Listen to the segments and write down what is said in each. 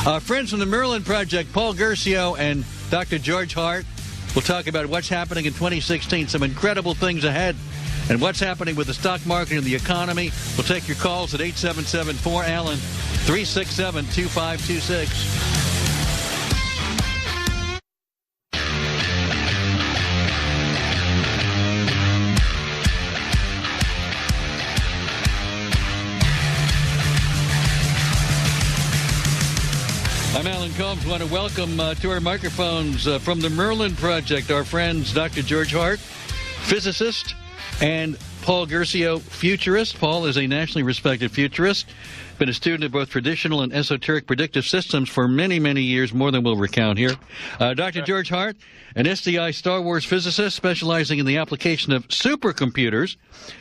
Our friends from the Merlin Project, Paul Guercio and Dr. George Hart, will talk about what's happening in 2016, some incredible things ahead, and what's happening with the stock market and the economy. We'll take your calls at 877-4ALAN, 367-2526. I'm Alan Colmes. I want to welcome to our microphones from the Merlin Project our friends Dr. George Hart, physicist, and Paul Guercio, futurist. Paul is a nationally respected futurist, been a student of both traditional and esoteric predictive systems for many, many years, more than we'll recount here. Dr. George Hart, an SDI Star Wars physicist specializing in the application of supercomputers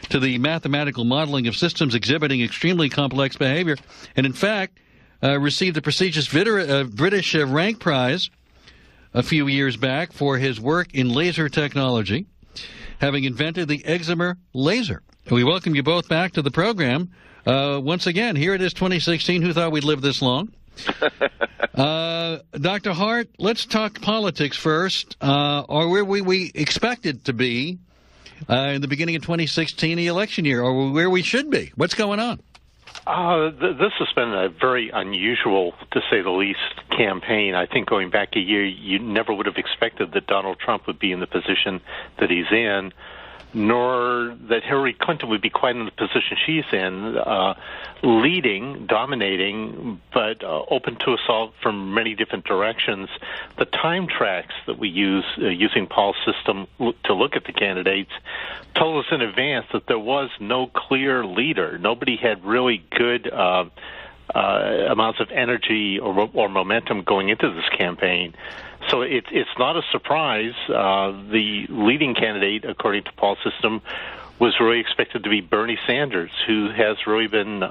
to the mathematical modeling of systems exhibiting extremely complex behavior, and in fact, received the prestigious British Rank Prize a few years back for his work in laser technology, having invented the Excimer laser. We welcome you both back to the program. Once again, here it is 2016. Who thought we'd live this long? Dr. Hart, let's talk politics first, or where we expected to be in the beginning of 2016, the election year, or where we should be. What's going on? This has been a very unusual, to say the least, campaign. I think going back a year, you never would have expected that Donald Trump would be in the position that he's in, nor that Hillary Clinton would be quite in the position she's in, leading, dominating, but open to assault from many different directions. The TimeTraks that we use, using Paul's system to look at the candidates, told us in advance that there was no clear leader. Nobody had really good amounts of energy or momentum going into this campaign. So it's not a surprise. The leading candidate, according to Paul's system, was really expected to be Bernie Sanders, who has really been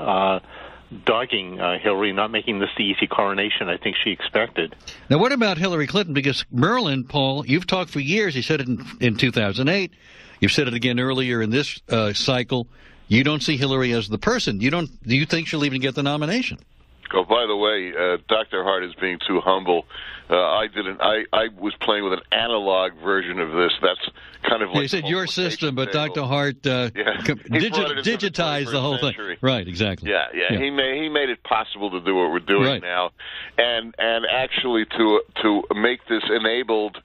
dogging Hillary, not making this the easy coronation I think she expected. Now, what about Hillary Clinton? Because Merlin, Paul, you've talked for years. You said it in 2008. You've said it again earlier in this cycle. You don't see Hillary as the person. Do you think she'll even get the nomination? Oh, by the way, Dr. Hart is being too humble. I was playing with an analog version of this. That's kind of like... You said your system, but Dr. Hart digitized the whole thing. Right, exactly. Yeah. He made it possible to do what we're doing now, and actually to make this enabled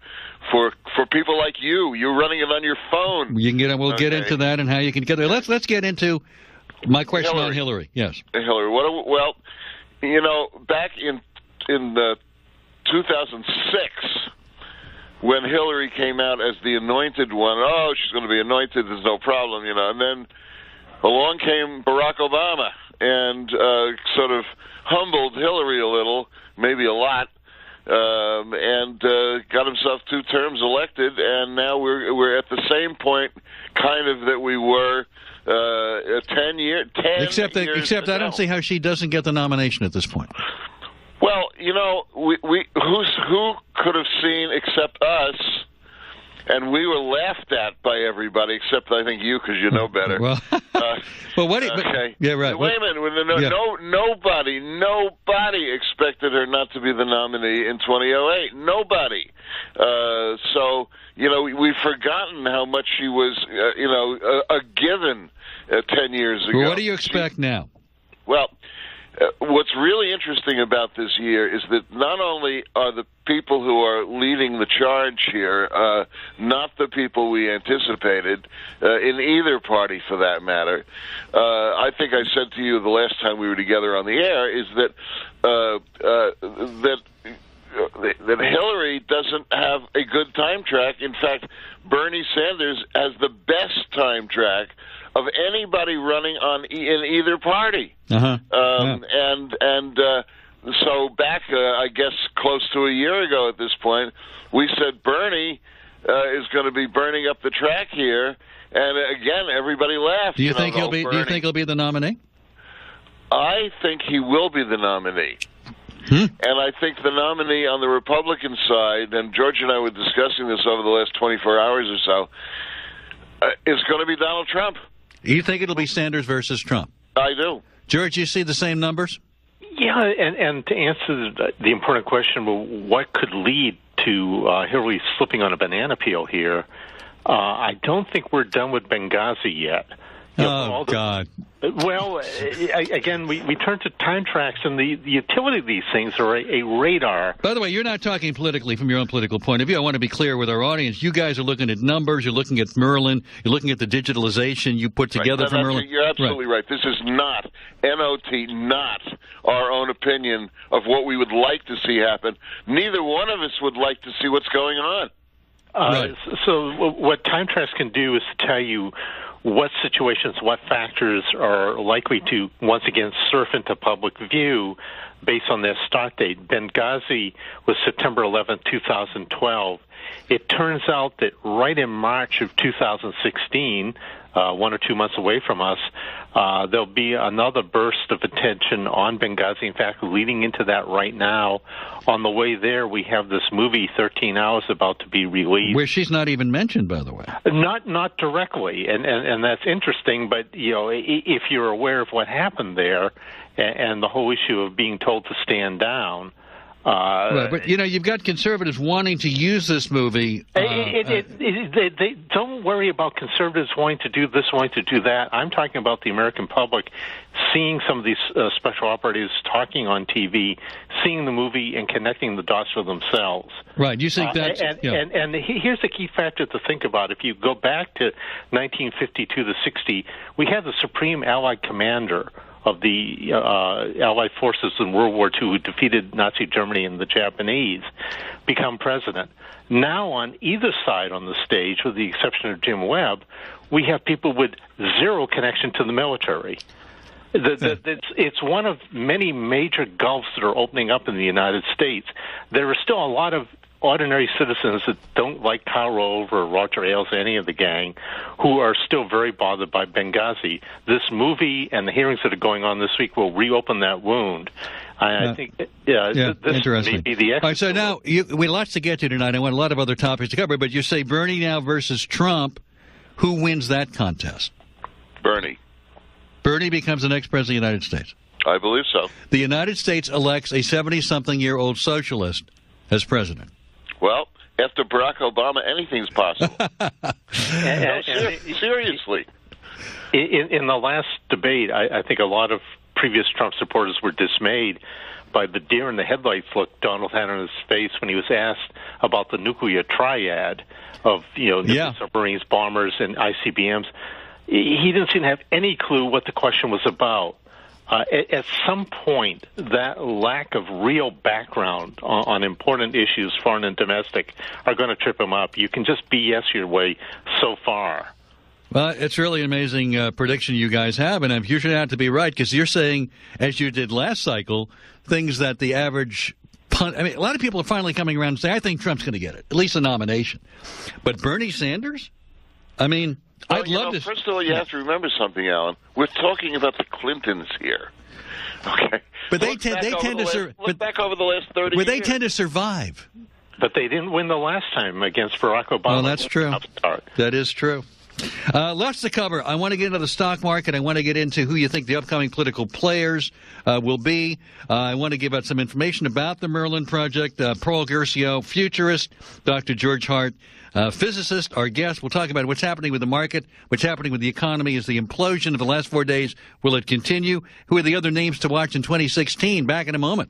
for people like you. You're running it on your phone. We'll get into that and how you can get there. Let's get into my question on Hillary. Yes, Hillary. Well, back in 2006, when Hillary came out as the anointed one, she's going to be anointed, there's no problem, and then along came Barack Obama and sort of humbled Hillary a little, maybe a lot, and got himself 2 terms elected, and now we're at the same point, kind of, that we were 10 years. Except I don't see how she doesn't get the nomination at this point. Well, who could have seen except us? And we were laughed at by everybody, except I think you, because you know better. Well, okay. Yeah, right. Wait a minute. Nobody expected her not to be the nominee in 2008. Nobody. So we've forgotten how much she was, a given 10 years ago. Well, what do you expect now? Well, what's really interesting about this year is that not only are the people who are leading the charge here not the people we anticipated in either party, for that matter. I think I said to you the last time we were together on the air is that Hillary doesn't have a good time track. In fact, Bernie Sanders has the best time track of anybody running in either party. So back, I guess, close to a year ago at this point, we said Bernie is going to be burning up the track here, and again, everybody laughed. Do you think he'll be the nominee? I think he will be the nominee. And I think the nominee on the Republican side, and George and I were discussing this over the last 24 hours or so, is going to be Donald Trump. You think it'll be Sanders versus Trump? I do. George, you see the same numbers? Yeah, and to answer the important question, well, what could lead to Hillary slipping on a banana peel here, I don't think we're done with Benghazi yet. God. Well, again, we turn to TimeTraks, and the utility of these things are a radar. By the way, you're not talking politically from your own political point of view. I want to be clear with our audience. You guys are looking at numbers. You're looking at Merlin. You're looking at the digitalization you put together for Merlin. You're absolutely right. This is not, not our own opinion of what we would like to see happen. Neither one of us would like to see what's going on. Right. So what TimeTraks can do is to tell you what situations, what factors are likely to, once again, surf into public view based on their start date. Benghazi was September 11, 2012. It turns out that right in March of 2016, 1 or 2 months away from us, there'll be another burst of attention on Benghazi. In fact, leading into that right now, on the way there, we have this movie, 13 Hours, about to be released. Where she's not even mentioned, by the way. Not directly, and that's interesting, but if you're aware of what happened there and the whole issue of being told to stand down, right, but you've got conservatives wanting to use this movie. They don't worry about conservatives wanting to do this, wanting to do that. I'm talking about the American public seeing some of these special operatives talking on TV, seeing the movie, and connecting the dots for themselves. Right. You think that's... And here's the key factor to think about. If you go back to 1952 to 60, we had the Supreme Allied Commander of the Allied forces in World War II who defeated Nazi Germany and the Japanese become president. Now on either side on the stage, with the exception of Jim Webb, we have people with zero connection to the military. It's one of many major gulfs that are opening up in the United States. There are still a lot of ordinary citizens that don't like Kyle Rove or Roger Ailes, any of the gang, who are still very bothered by Benghazi. This movie and the hearings that are going on this week will reopen that wound. I think this interesting. may be the exit. All right, so now we lots to get to tonight. I want a lot of other topics to cover, but you say Bernie now versus Trump. Who wins that contest? Bernie. Bernie becomes the next president of the United States. I believe so. The United States elects a 70-something-year-old socialist as president. Well, after Barack Obama, anything's possible. Seriously. In the last debate, I think a lot of previous Trump supporters were dismayed by the deer in the headlights look Donald had on his face when he was asked about the nuclear triad of nuclear submarines, bombers, and ICBMs. He didn't seem to have any clue what the question was about. At some point, that lack of real background on important issues, foreign and domestic, are going to trip him up. You can just BS your way so far. Well, it's really an amazing prediction you guys have, and you should have to be right, because you're saying, as you did last cycle, things that the average... a lot of people are finally coming around and say, I think Trump's going to get it, at least a nomination. But Bernie Sanders? I'd love to... First of all, you have to remember something, Alan. We're talking about the Clintons here. Okay? But they tend to... Look back over the last 30 years. But they tend to survive. But they didn't win the last time against Barack Obama. Well, that's true. That is true. Lots to cover. I want to get into the stock market. I want to get into who you think the upcoming political players will be. I want to give out some information about the Merlin Project. Paul Guercio, futurist. Dr. George Hart, physicist, our guest. We'll talk about what's happening with the market, what's happening with the economy. Is the implosion of the last 4 days, will it continue? Who are the other names to watch in 2016? Back in a moment.